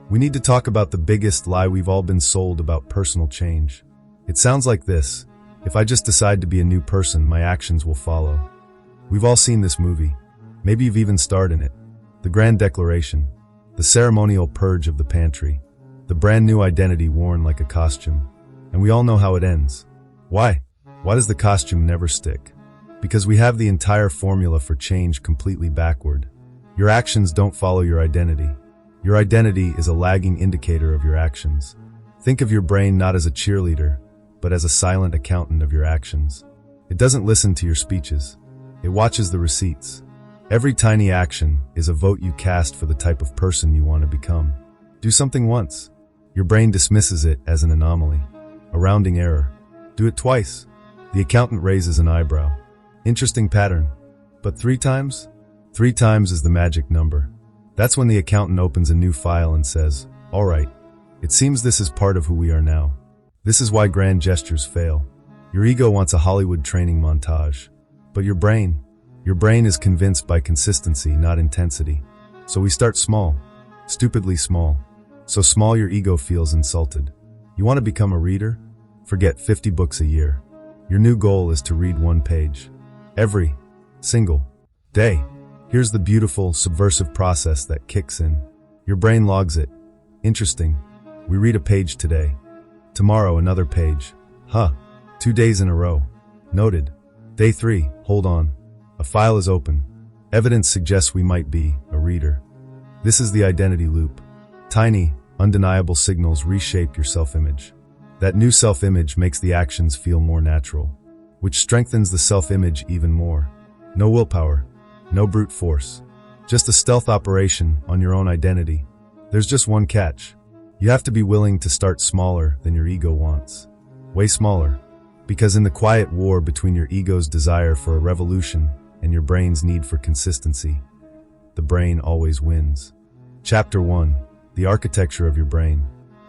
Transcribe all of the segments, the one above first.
We need to talk about the biggest lie we've all been sold about personal change. It sounds like this: if I just decide to be a new person, my actions will follow. We've all seen this movie. Maybe you've even starred in it. The grand declaration, the ceremonial purge of the pantry, the brand new identity worn like a costume. And we all know how it ends. Why? Why does the costume never stick? Because we have the entire formula for change completely backward. Your actions don't follow your identity. Your identity is a lagging indicator of your actions. Think of your brain not as a cheerleader, but as a silent accountant of your actions. It doesn't listen to your speeches. It watches the receipts. Every tiny action is a vote you cast for the type of person you want to become. Do something once. Your brain dismisses it as an anomaly, a rounding error. Do it twice. The accountant raises an eyebrow. Interesting pattern. But 3 times? 3 times is the magic number. That's when the accountant opens a new file and says, "All right, it seems this is part of who we are now." This is why grand gestures fail. Your ego wants a Hollywood training montage. But your brain is convinced by consistency, not intensity. So we start small, stupidly small. So small your ego feels insulted. You want to become a reader? Forget 50 books a year. Your new goal is to read 1 page every single day. Here's the beautiful, subversive process that kicks in. Your brain logs it. Interesting. We read a page today. Tomorrow, another page. 2 days in a row. Noted. Day 3, hold on. A file is open. Evidence suggests we might be a reader. This is the identity loop. Tiny, undeniable signals reshape your self-image. That new self-image makes the actions feel more natural, which strengthens the self-image even more. No willpower, no brute force, just a stealth operation on your own identity. There's just one catch. You have to be willing to start smaller than your ego wants. Way smaller. Because in the quiet war between your ego's desire for a revolution and your brain's need for consistency, the brain always wins. Chapter 1. The architecture of your brain.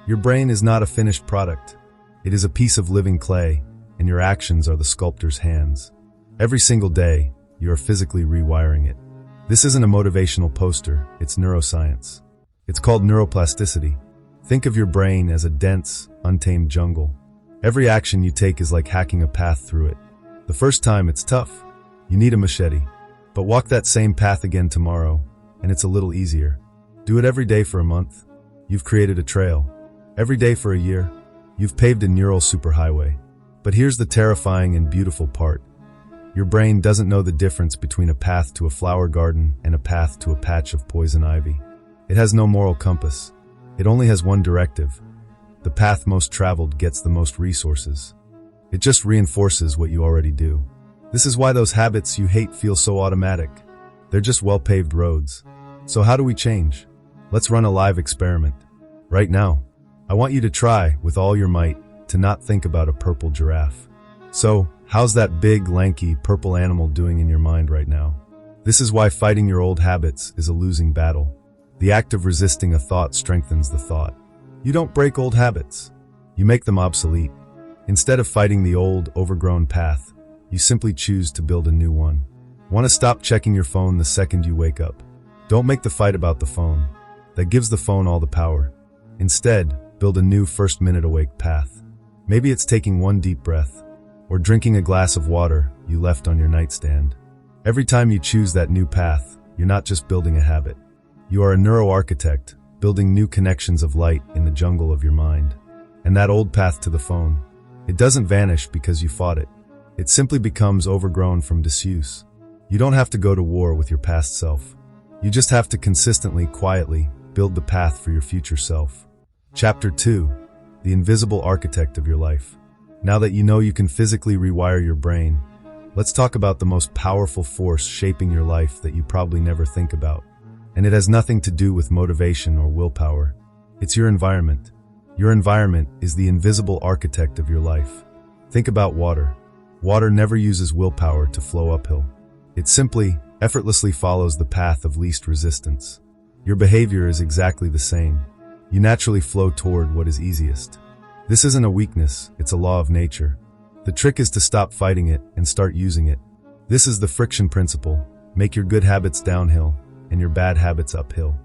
Your brain is not a finished product. It is a piece of living clay, and your actions are the sculptor's hands. Every single day, you are physically rewiring it. This isn't a motivational poster, it's neuroscience. It's called neuroplasticity. Think of your brain as a dense, untamed jungle. Every action you take is like hacking a path through it. The first time it's tough. You need a machete. But walk that same path again tomorrow, and it's a little easier. Do it every day for a month. You've created a trail. Every day for a year, you've paved a neural superhighway. But here's the terrifying and beautiful part. Your brain doesn't know the difference between a path to a flower garden and a path to a patch of poison ivy. It has no moral compass. It only has one directive. The path most traveled gets the most resources. It just reinforces what you already do. This is why those habits you hate feel so automatic. They're just well-paved roads. So how do we change? Let's run a live experiment. Right now, I want you to try, with all your might, to not think about a purple giraffe. So, how's that big, lanky, purple animal doing in your mind right now? This is why fighting your old habits is a losing battle. The act of resisting a thought strengthens the thought. You don't break old habits. You make them obsolete. Instead of fighting the old, overgrown path, you simply choose to build a new one. Want to stop checking your phone the second you wake up? Don't make the fight about the phone. That gives the phone all the power. Instead, build a new first-minute awake path. Maybe it's taking 1 deep breath, or drinking a glass of water you left on your nightstand. Every time you choose that new path, you're not just building a habit. You are a neuroarchitect, building new connections of light in the jungle of your mind. And that old path to the phone, it doesn't vanish because you fought it. It simply becomes overgrown from disuse. You don't have to go to war with your past self. You just have to consistently, quietly, build the path for your future self. Chapter 2. The invisible architect of your life. Now that you know you can physically rewire your brain, let's talk about the most powerful force shaping your life that you probably never think about. And it has nothing to do with motivation or willpower. It's your environment. Your environment is the invisible architect of your life. Think about water. Water never uses willpower to flow uphill. It simply, effortlessly follows the path of least resistance. Your behavior is exactly the same. You naturally flow toward what is easiest. This isn't a weakness, it's a law of nature. The trick is to stop fighting it and start using it. This is the friction principle. Make your good habits downhill and your bad habits uphill.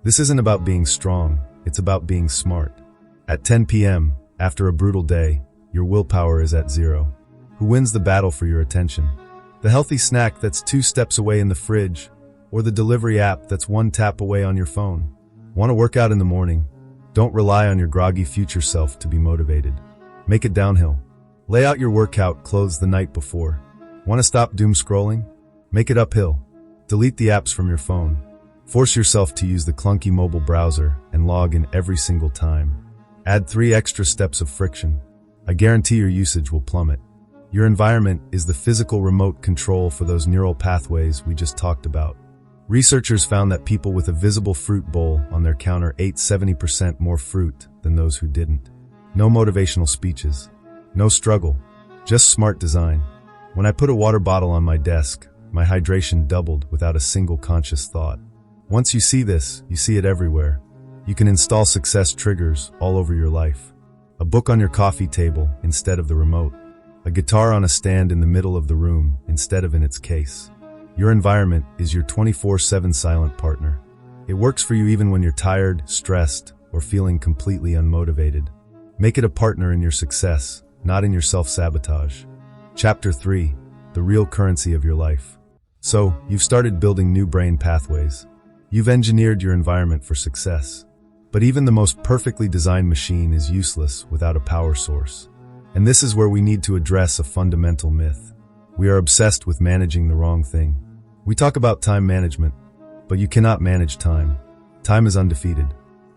This isn't about being strong, it's about being smart. At 10 p.m., after a brutal day, your willpower is at 0. Who wins the battle for your attention? The healthy snack that's 2 steps away in the fridge, or the delivery app that's 1 tap away on your phone? Want to work out in the morning? Don't rely on your groggy future self to be motivated. Make it downhill. Lay out your workout clothes the night before. Want to stop doom scrolling? Make it uphill. Delete the apps from your phone. Force yourself to use the clunky mobile browser and log in every single time. Add 3 extra steps of friction. I guarantee your usage will plummet. Your environment is the physical remote control for those neural pathways we just talked about. Researchers found that people with a visible fruit bowl on their counter ate 70% more fruit than those who didn't. No motivational speeches. No struggle. Just smart design. When I put a water bottle on my desk, my hydration doubled without a single conscious thought. Once you see this, you see it everywhere. You can install success triggers all over your life. A book on your coffee table instead of the remote. A guitar on a stand in the middle of the room instead of in its case. Your environment is your 24/7 silent partner. It works for you even when you're tired, stressed, or feeling completely unmotivated. Make it a partner in your success, not in your self-sabotage. Chapter 3. The real currency of your life. So, you've started building new brain pathways. You've engineered your environment for success. But even the most perfectly designed machine is useless without a power source. And this is where we need to address a fundamental myth. We are obsessed with managing the wrong thing. We talk about time management, but you cannot manage time. Time is undefeated.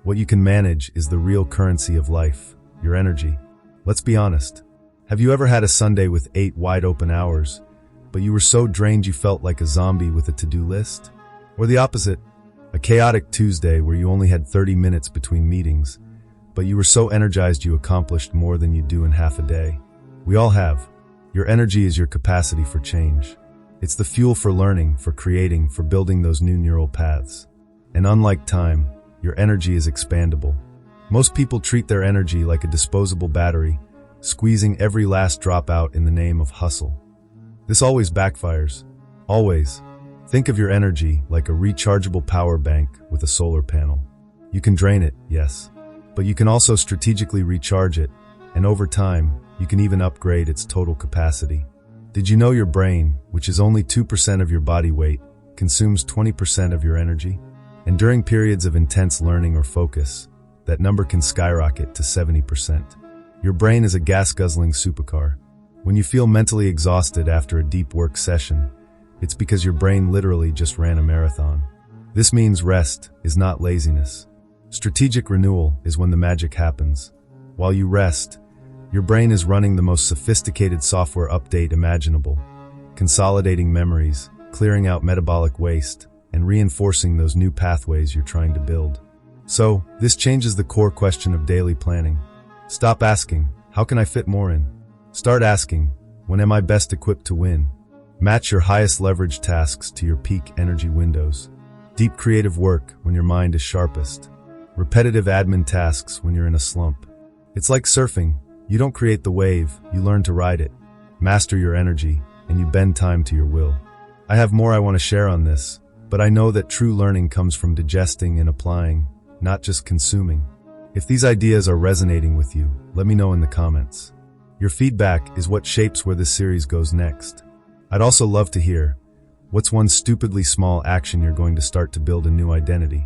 What you can manage is the real currency of life, your energy. Let's be honest. Have you ever had a Sunday with 8 wide-open hours, but you were so drained you felt like a zombie with a to-do list? Or the opposite, a chaotic Tuesday where you only had 30 minutes between meetings, but you were so energized you accomplished more than you do in half a day. We all have. Your energy is your capacity for change. It's the fuel for learning, for creating, for building those new neural paths. And unlike time, your energy is expandable. Most people treat their energy like a disposable battery, squeezing every last drop out in the name of hustle. This always backfires. Always. Think of your energy like a rechargeable power bank with a solar panel. You can drain it, yes, but you can also strategically recharge it, and over time, you can even upgrade its total capacity. Did you know your brain, which is only 2% of your body weight, consumes 20% of your energy? And during periods of intense learning or focus, that number can skyrocket to 70%. Your brain is a gas-guzzling supercar. When you feel mentally exhausted after a deep work session, it's because your brain literally just ran a marathon. This means rest is not laziness. Strategic renewal is when the magic happens. While you rest, your brain is running the most sophisticated software update imaginable, consolidating memories, clearing out metabolic waste, and reinforcing those new pathways you're trying to build. So, this changes the core question of daily planning. Stop asking, how can I fit more in? Start asking, when am I best equipped to win? Match your highest leverage tasks to your peak energy windows. Deep creative work when your mind is sharpest. Repetitive admin tasks when you're in a slump. It's like surfing. You don't create the wave, you learn to ride it. Master your energy, and you bend time to your will. I have more I want to share on this, but I know that true learning comes from digesting and applying, not just consuming. If these ideas are resonating with you, let me know in the comments. Your feedback is what shapes where this series goes next. I'd also love to hear, what's one stupidly small action you're going to start to build a new identity?